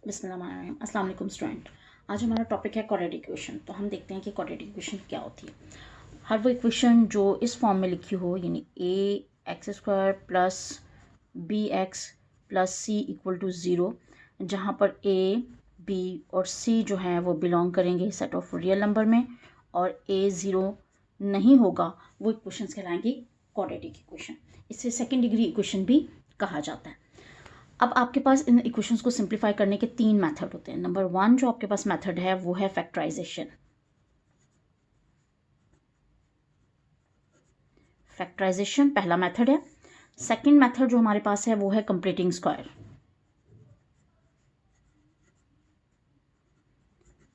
बिस्मिल्लाहिर्रहमानिर्रहीम। अस्सलाम वालेकुम स्टूडेंट। आज हमारा टॉपिक है क्वाड्रेटिक इक्वेशन। तो हम देखते हैं कि क्वाड्रेटिक इक्वेशन क्या होती है। हर वो इक्वेशन जो इस फॉर्म में लिखी हो, यानी A X square plus B X plus C equal to zero, जहाँ पर ए बी और सी जो हैं वो बिलोंग करेंगे सेट ऑफ रियल नंबर में और ए ज़ीरो नहीं होगा, वो इक्वेशंस कहलाएंगी क्वाड्रेटिक इक्वेशन। इसे सेकेंड डिग्री इक्वेशन भी कहा जाता है। अब आपके पास इन इक्वेशंस को सिंप्लीफाई करने के तीन मेथड होते हैं। नंबर वन जो आपके पास मेथड है वो है फैक्टराइजेशन। फैक्टराइजेशन पहला मेथड है। सेकंड मेथड जो हमारे पास है वो है completing square.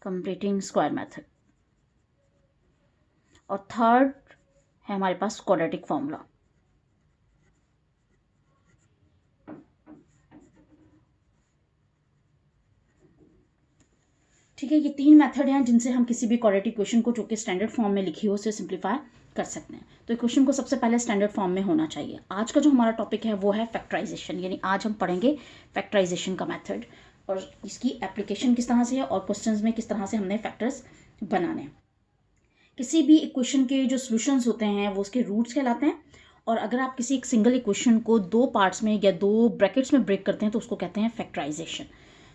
Completing square method. और थर्ड है हमारे पास क्वाड्रेटिक फॉर्मूला। ठीक है, ये तीन मेथड हैं जिनसे हम किसी भी क्वाड्रेटिक इक्वेशन को जो कि स्टैंडर्ड फॉर्म में लिखी हो उसे सिंप्लीफाई कर सकते हैं। तो इक्वेशन को सबसे पहले स्टैंडर्ड फॉर्म में होना चाहिए। आज का जो हमारा टॉपिक है वो है फैक्टराइजेशन, यानी आज हम पढ़ेंगे फैक्टराइजेशन का मेथड और इसकी एप्लीकेशन किस तरह से है और क्वेश्चंस में किस तरह से हमने फैक्टर्स बनाने हैं। किसी भी इक्वेशन के जो सोल्यूशंस होते हैं वो उसके रूट्स कहलाते हैं, और अगर आप किसी एक सिंगल इक्वेशन को दो पार्ट्स में या दो ब्रैकेट्स में ब्रेक करते हैं तो उसको कहते हैं फैक्टराइजेशन।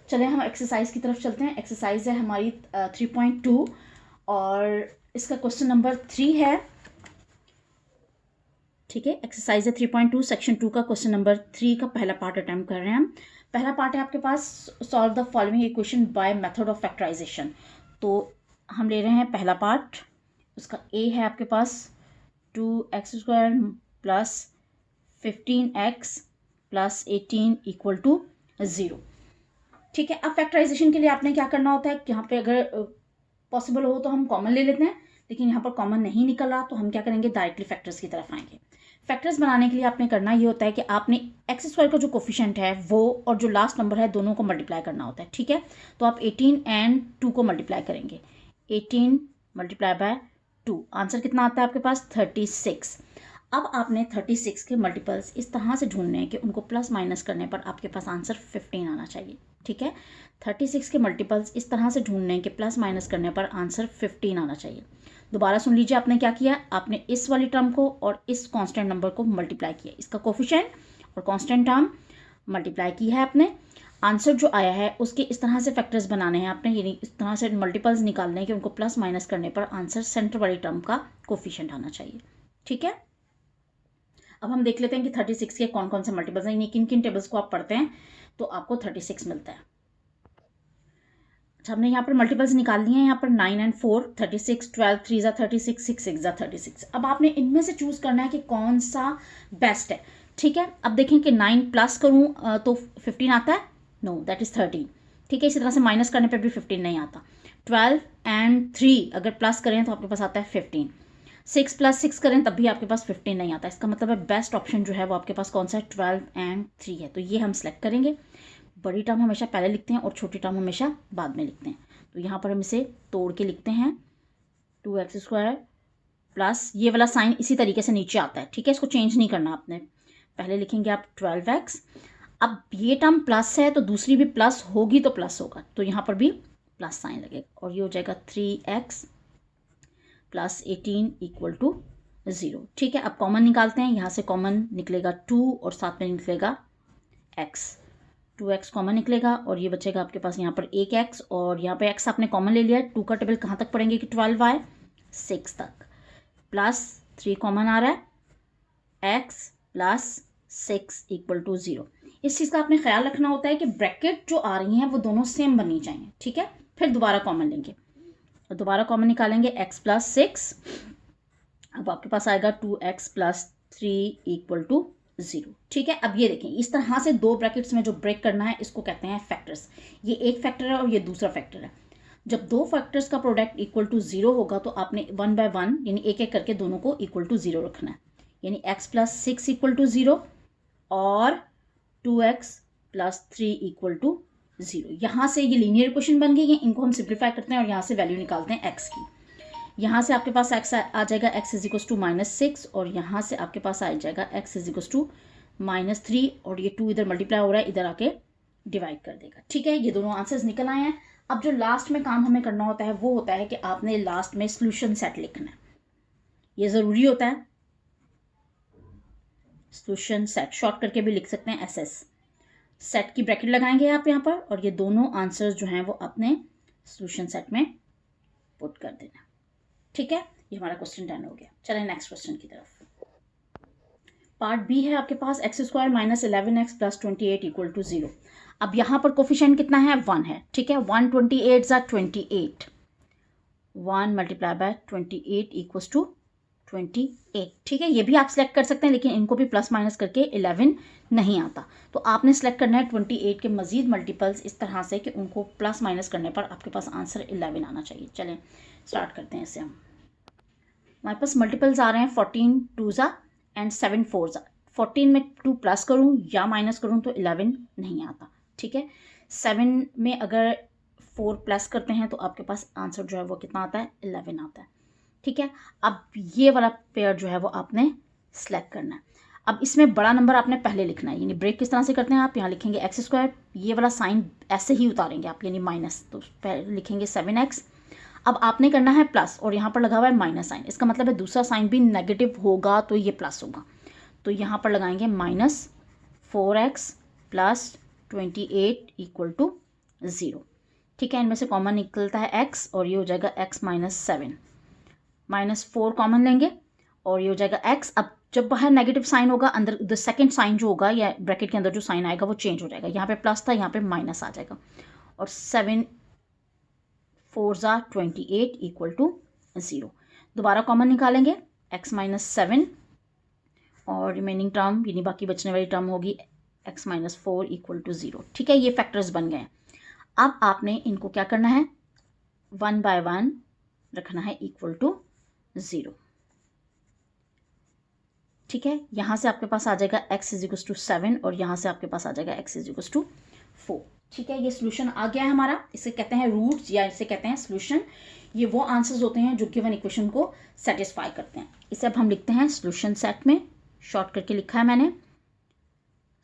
चले हम एक्सरसाइज की तरफ चलते हैं। एक्सरसाइज है हमारी 3.2 और इसका क्वेश्चन नंबर 3 है। ठीक है, एक्सरसाइज है 3.2 सेक्शन 2 का क्वेश्चन नंबर 3 का पहला पार्ट अटेम्प्ट कर रहे हैं हम। पहला पार्ट है आपके पास solve the following equation by method of factorisation. तो हम ले रहे हैं पहला पार्ट। उसका ए है आपके पास 2x² plus 15x plus 18 equal to 0। ठीक है, अब फैक्टराइजेशन के लिए आपने क्या करना होता है कि यहाँ पे अगर पॉसिबल हो तो हम कॉमन ले लेते हैं, लेकिन यहाँ पर कॉमन नहीं निकल रहा तो हम क्या करेंगे, डायरेक्टली फैक्टर्स की तरफ आएंगे। फैक्टर्स बनाने के लिए आपने करना ये होता है कि आपने एक्स स्क्वायर का जो कोफिशिएंट है वो और जो लास्ट नंबर है दोनों को मल्टीप्लाई करना होता है। ठीक है, तो आप 18 एंड 2 को मल्टीप्लाई करेंगे। 18 मल्टीप्लाई बाय 2, आंसर कितना आता है आपके पास 36। अब आपने 36 के मल्टीपल्स इस तरह से ढूंढने हैं कि उनको प्लस माइनस करने पर आपके पास आंसर 15 आना चाहिए। ठीक है, 36 के मल्टीपल्स इस तरह से ढूंढने हैं कि प्लस माइनस करने पर आंसर 15 आना चाहिए। दोबारा सुन लीजिए, आपने क्या किया, आपने इस वाली टर्म को और इस कांस्टेंट नंबर को मल्टीप्लाई किया, इसका कोफिशिएंट और कांस्टेंट टर्म मल्टीप्लाई की है आपने। आंसर जो आया है उसके इस तरह से फैक्टर्स बनाने हैं आपने, यानी इस तरह से मल्टीपल्स निकालने हैं कि उनको प्लस माइनस करने पर आंसर सेंटर वाली टर्म का कोफिशिएंट आना चाहिए। ठीक है, अब हम देख लेते हैं कि 36 के कौन कौन से मल्टीपल्स हैं, यानी किन किन टेबल्स को आप पढ़ते हैं तो आपको 36 मिलता है। अच्छा, हमने यहाँ पर मल्टीपल्स निकाल लिए हैं। यहाँ पर 9 एंड 4 36, 12 3 ज़ा 36, 6 6 ज़ा 36। अब आपने इनमें से चूज करना है कि कौन सा बेस्ट है। ठीक है, अब देखें कि 9 प्लस करूँ तो 15 आता है, नो दैट इज 13। ठीक है, इसी तरह से माइनस करने पर भी 15 नहीं आता। 12 एंड 3 अगर प्लस करें तो आपके पास आता है 15। 6 प्लस 6 करें तब भी आपके पास 15 नहीं आता। इसका मतलब है बेस्ट ऑप्शन जो है वो आपके पास कौन सा है, 12 एंड 3 है। तो ये हम सेलेक्ट करेंगे। बड़ी टर्म हमेशा पहले लिखते हैं और छोटी टर्म हमेशा बाद में लिखते हैं। तो यहाँ पर हम इसे तोड़ के लिखते हैं 2x² प्लस ये वाला साइन इसी तरीके से नीचे आता है। ठीक है, इसको चेंज नहीं करना आपने। पहले लिखेंगे आप 12x। अब ये टर्म प्लस है तो दूसरी भी प्लस होगी तो प्लस होगा, तो यहाँ पर भी प्लस साइन लगेगा और ये हो जाएगा 3x प्लस 18 इक्वल टू 0। ठीक है, अब कॉमन निकालते हैं। यहाँ से कॉमन निकलेगा 2 और साथ में निकलेगा x। 2x कॉमन निकलेगा और ये बचेगा आपके पास यहाँ पर एक x, और यहाँ पे x आपने कॉमन ले लिया। 2 का टेबल कहाँ तक पढ़ेंगे कि 12 आए, 6 तक। प्लस 3 कॉमन आ रहा है, x प्लस 6 इक्वल टू 0। इस चीज़ का आपने ख्याल रखना होता है कि ब्रैकेट जो आ रही हैं वो दोनों सेम बननी चाहिए। ठीक है, फिर दोबारा कॉमन लेंगे और दोबारा कॉमन निकालेंगे x प्लस 6। अब आपके पास आएगा 2x प्लस 3 इक्वल टू 0। ठीक है, अब ये देखें इस तरह से दो ब्रैकेट्स में जो ब्रेक करना है इसको कहते हैं फैक्टर्स। ये एक फैक्टर है और ये दूसरा फैक्टर है। जब दो फैक्टर्स का प्रोडक्ट इक्वल टू 0 होगा तो आपने 1 बाय 1 यानी एक एक करके दोनों को इक्वल टू 0 रखना है, यानी x प्लस 6 इक्वल टू 0 और 2x प्लस 3 इक्वल टू 0। यहाँ से ये लीनियर इक्वेशन बन गई है। इनको हम सिंप्लीफाई करते हैं और यहाँ से वैल्यू निकालते हैं x की। यहाँ से आपके पास x आ जाएगा x इज इक्वल टू -6 और यहाँ से आपके पास आ जाएगा x इज इक्वल टू -3 और ये 2 इधर मल्टीप्लाई हो रहा है, इधर आके डिवाइड कर देगा। ठीक है, ये दोनों आंसर्स निकल आए हैं। अब जो लास्ट में काम हमें करना होता है वो होता है कि आपने लास्ट में सॉल्यूशन सेट लिखना है। ये ज़रूरी होता है। सॉल्यूशन सेट शॉर्ट करके भी लिख सकते हैं SS। सेट की ब्रैकेट लगाएंगे आप यहाँ पर और ये दोनों आंसर्स जो हैं वो अपने सॉल्यूशन सेट में पुट कर देना। ठीक है, ये हमारा क्वेश्चन डन हो गया। चलें नेक्स्ट क्वेश्चन की तरफ। पार्ट बी है आपके पास x² - 11x + 28 = 0। अब यहाँ पर कोफिशिएंट कितना है? 1 है। ठीक है, 1 28 = 28, 1 × 28 = 28। ठीक है, ये भी आप सिलेक्ट कर सकते हैं, लेकिन इनको भी प्लस माइनस करके 11 नहीं आता। तो आपने सेलेक्ट करना है 28 के मजीद मल्टीपल्स इस तरह से कि उनको प्लस माइनस करने पर आपके पास आंसर 11 आना चाहिए। चलें स्टार्ट करते हैं इसे हम। हमारे पास मल्टीपल्स आ रहे हैं 14 2s एंड 7 4s। 14 में 2 प्लस करूँ या माइनस करूँ तो 11 नहीं आता। ठीक है, 7 में अगर 4 प्लस करते हैं तो आपके पास आंसर जो है वो कितना आता है? 11 आता है। ठीक है, अब ये वाला पेयर जो है वो आपने सेलेक्ट करना है। अब इसमें बड़ा नंबर आपने पहले लिखना है, यानी ब्रेक किस तरह से करते हैं आप? यहाँ लिखेंगे x², ये वाला साइन ऐसे ही उतारेंगे आप, यानी माइनस, तो पहले लिखेंगे 7x। अब आपने करना है प्लस और यहाँ पर लगा हुआ है माइनस साइन, इसका मतलब है दूसरा साइन भी नेगेटिव होगा तो ये प्लस होगा। तो यहाँ पर लगाएंगे -4x + 28 = 0। ठीक है, इनमें से कॉमन निकलता है x और ये हो जाएगा x - 7, -4 कॉमन लेंगे और ये हो जाएगा x। अब जब बाहर नेगेटिव साइन होगा, अंदर द सेकंड साइन जो होगा या ब्रैकेट के अंदर जो साइन आएगा वो चेंज हो जाएगा। यहाँ पे प्लस था, यहाँ पे माइनस आ जाएगा और 7 4s = 28 = 0। दोबारा कॉमन निकालेंगे x - 7 और रिमेनिंग टर्म यानी बाकी बचने वाली टर्म होगी x - 4 = 0। ठीक है, ये फैक्टर्स बन गए। अब आपने इनको क्या करना है? 1 by 1 रखना है = 0। ठीक है, यहाँ से आपके पास आ जाएगा x = 7 और यहाँ से आपके पास आ जाएगा x = 4। ठीक है, ये सोल्यूशन आ गया है हमारा। इसे कहते हैं रूट्स या इसे कहते हैं सोल्यूशन। ये वो आंसर्स होते हैं जो गिवन इक्वेशन को सेटिस्फाई करते हैं। इसे अब हम लिखते हैं सोल्यूशन सेट में, शॉर्ट करके लिखा है मैंने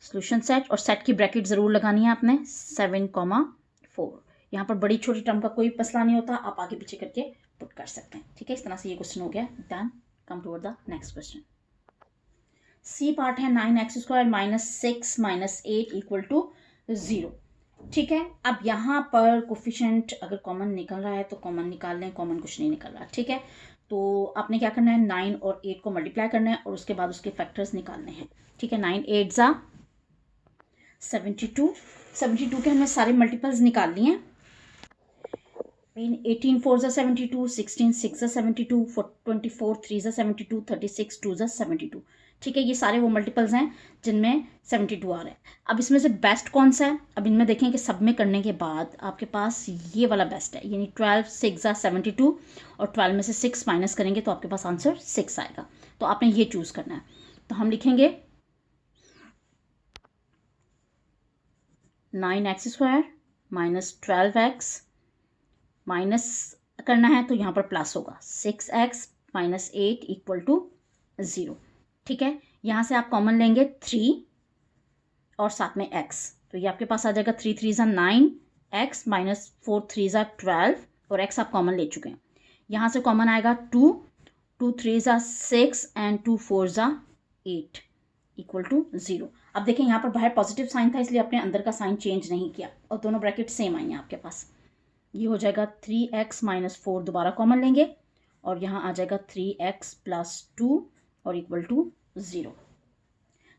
सोल्यूशन सेट, और सेट की ब्रैकेट ज़रूर लगानी है आपने 7, 4। यहाँ पर बड़ी छोटी टर्म का कोई मसला नहीं होता, आप आगे पीछे करके पुट कर सकते हैं। ठीक है, इस तरह से ये क्वेश्चन हो गया done. Come toward the next question. C part है 9x² - 6 - 8 = 0। ठीक है, अब यहाँ पर कोफिशिएंट अगर कॉमन निकल रहा है तो कॉमन निकाल लें, कॉमन कुछ नहीं निकल रहा। ठीक है, तो आपने क्या करना है? 9 और 8 को मल्टीप्लाई करना है और उसके बाद उसके फैक्टर्स निकालने हैं। ठीक है, 9 8s = 72। 72 के हमने सारे मल्टीपल्स निकाल लिए हैं। 18 4s = 72, 16 6s = 72, 24 3s = 72, 36 2s = 72। ठीक है, ये सारे वो मल्टीपल्स हैं जिनमें 72 आ रहा है। अब इसमें से बेस्ट कौन सा है? अब इनमें देखें कि सब में करने के बाद आपके पास ये वाला बेस्ट है, यानी 12 6s = 72 और 12 में से 6 माइनस करेंगे तो आपके पास आंसर 6 आएगा। तो आपने ये चूज़ करना है। तो हम लिखेंगे 9x² - 12x माइनस करना है तो यहाँ पर प्लस होगा 6x - 8 = 0। ठीक है, यहाँ से आप कॉमन लेंगे 3 और साथ में x, तो ये आपके पास आ जाएगा 3 3s = 9, x - 4 3s = 12 और x आप कॉमन ले चुके हैं। यहाँ से कॉमन आएगा 2 2 3s = 6 एंड 2 4s = 8 = 0। अब देखें यहाँ पर बाहर पॉजिटिव साइन था इसलिए आपने अंदर का साइन चेंज नहीं किया और दोनों ब्रैकेट सेम आई हैं आपके पास। ये हो जाएगा 3x - 4, दोबारा कॉमन लेंगे और यहाँ आ जाएगा 3x + 2 और = 0।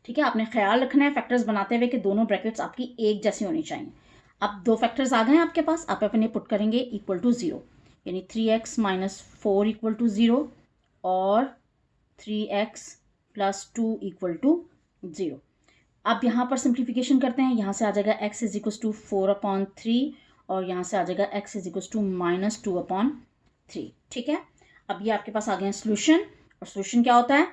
ठीक है, आपने ख्याल रखना है फैक्टर्स बनाते हुए कि दोनों ब्रैकेट्स आपकी एक जैसी होनी चाहिए। अब दो फैक्टर्स आ गए हैं आपके पास, आप अपने पुट करेंगे = 0, यानी 3x - 4 = 0 और 3x + 2 = 0। अब यहाँ पर सिंप्लीफिकेशन करते हैं। यहाँ से आ जाएगा x = 4/3 और यहाँ से आ जाएगा x = -2/3। ठीक है, अब ये आपके पास आ गए हैं सोल्यूशन। और सोल्यूशन क्या होता है?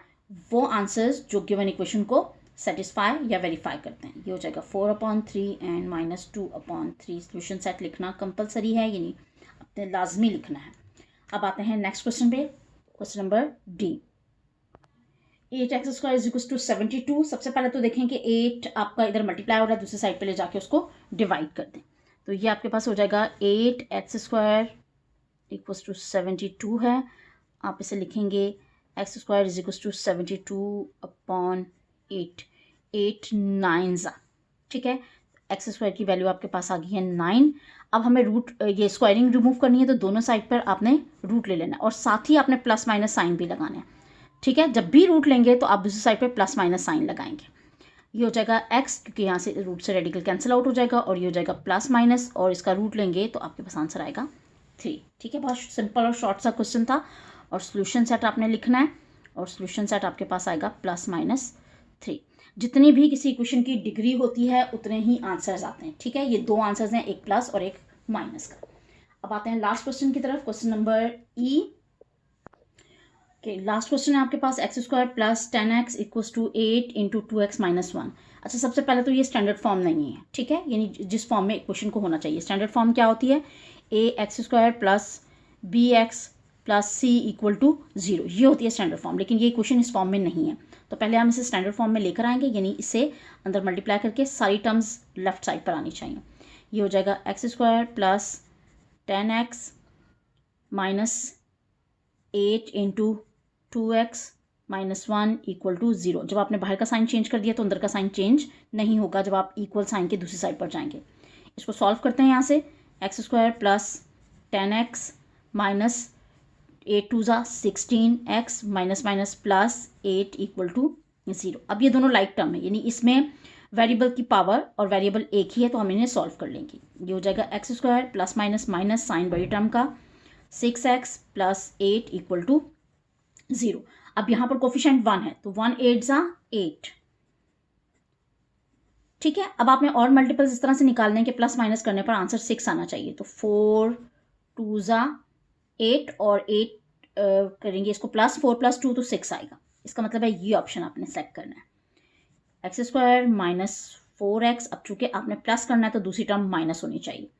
वो आंसर्स जो गिवन इक्वेशन को सेटिस्फाई या वेरीफाई करते हैं। ये हो जाएगा 4/3 एंड -2/3। सोल्यूशन सेट लिखना कंपलसरी है, यानी अपने लाजमी लिखना है। अब आते हैं नेक्स्ट क्वेश्चन पे, question number D. 8x² is equal to 72। सबसे पहले तो देखें कि 8 आपका इधर मल्टीप्लाई हो रहा है, दूसरी साइड पे ले जाके उसको डिवाइड कर दें। तो ये आपके पास हो जाएगा 8x² इक्वल टू 72 है। आप इसे लिखेंगे x² इज इक्वल टू 72/8, 8 9 ठीक है। x² की वैल्यू आपके पास आ गई है 9। अब हमें रूट ये स्क्वायरिंग रिमूव करनी है, तो दोनों साइड पर आपने रूट ले लेना है और साथ ही आपने प्लस माइनस साइन भी लगाना है, ठीक है। जब भी रूट लेंगे तो आप दूसरी साइड पर प्लस माइनस साइन लगाएंगे। ये हो जाएगा x, क्योंकि यहाँ से रूट से रेडिकल कैंसिल आउट हो जाएगा, और ये हो जाएगा प्लस माइनस, और इसका रूट लेंगे तो आपके पास आंसर आएगा 3, ठीक है। बहुत सिंपल और शॉर्ट सा क्वेश्चन था। और सोल्यूशन सेट आपने लिखना है, और सोल्यूशन सेट आपके पास आएगा +-3। जितनी भी किसी इक्वेशन की डिग्री होती है उतने ही आंसर्स आते हैं, ठीक है। ये 2 आंसर्स हैं, एक प्लस और एक माइनस का। अब आते हैं लास्ट क्वेश्चन की तरफ, क्वेश्चन नंबर ई के लास्ट क्वेश्चन है आपके पास x² + 10x equals to 8 × 2x - 1। अच्छा, सबसे पहले तो ये स्टैंडर्ड फॉर्म नहीं है, ठीक है, यानी जिस फॉर्म में इक्वेशन को होना चाहिए। स्टैंडर्ड फॉर्म क्या होती है? ax² + bx + c = 0, ये होती है स्टैंडर्ड फॉर्म। लेकिन ये इक्वेशन इस फॉर्म में नहीं है, तो पहले हम इसे स्टैंडर्ड फॉर्म में लेकर आएंगे, यानी इसे अंदर मल्टीप्लाई करके सारी टर्म्स लेफ्ट साइड पर आनी चाहिए। ये हो जाएगा x² + 10x - 8 × 2x - 1 = 0। जब आपने बाहर का साइन चेंज कर दिया तो अंदर का साइन चेंज नहीं होगा जब आप इक्वल साइन के दूसरी साइड पर जाएंगे। इसको सॉल्व करते हैं यहाँ से। x² + 10x - 8 2 16x - +8 = 0। अब ये दोनों लाइक टर्म है, यानी इसमें वेरिएबल की पावर और वेरिएबल एक ही है, तो हम इन्हें सॉल्व कर लेंगे। ये हो जाएगा x² ± साइन बड़ी टर्म का 6x + 8 = 0। अब यहाँ पर कोफिशिएंट 1 है, तो 1 8 8, ठीक है। अब आपने और मल्टीपल्स इस तरह से निकालने के प्लस माइनस करने पर आंसर 6 आना चाहिए, तो 4 2 8 और 8 करेंगे इसको प्लस 4 + 2 तो 6 आएगा। इसका मतलब है ये ऑप्शन आपने सेलेक्ट करना है। x² - 4x, अब चूंकि आपने प्लस करना है तो दूसरी टर्म माइनस होनी चाहिए।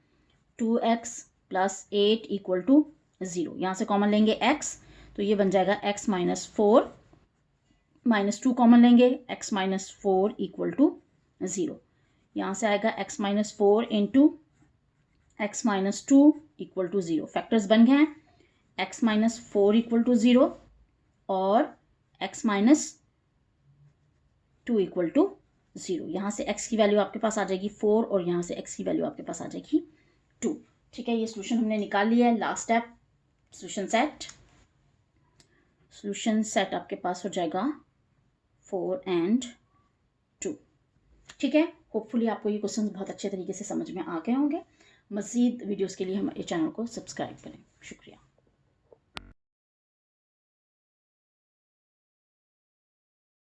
2x + 8 = 0। यहाँ से कॉमन लेंगे x, तो ये बन जाएगा x - 4 -2 कॉमन लेंगे, x - 4 = 0। यहाँ से आएगा x - 4 × x - 2 = 0। फैक्टर्स बन गए हैं, x - 4 = 0 और x - 2 = 0। यहाँ से x की वैल्यू आपके पास आ जाएगी 4 और यहाँ से x की वैल्यू आपके पास आ जाएगी 2, ठीक है। ये सोल्यूशन हमने निकाल लिया है। लास्ट स्टेप, सोल्यूशन सेट आपके पास हो जाएगा 4 और 2, ठीक है। होपफुली आपको ये क्वेश्चन बहुत अच्छे तरीके से समझ में आ गए होंगे। मज़ीद वीडियोस के लिए हमारे चैनल को सब्सक्राइब करें। शुक्रिया।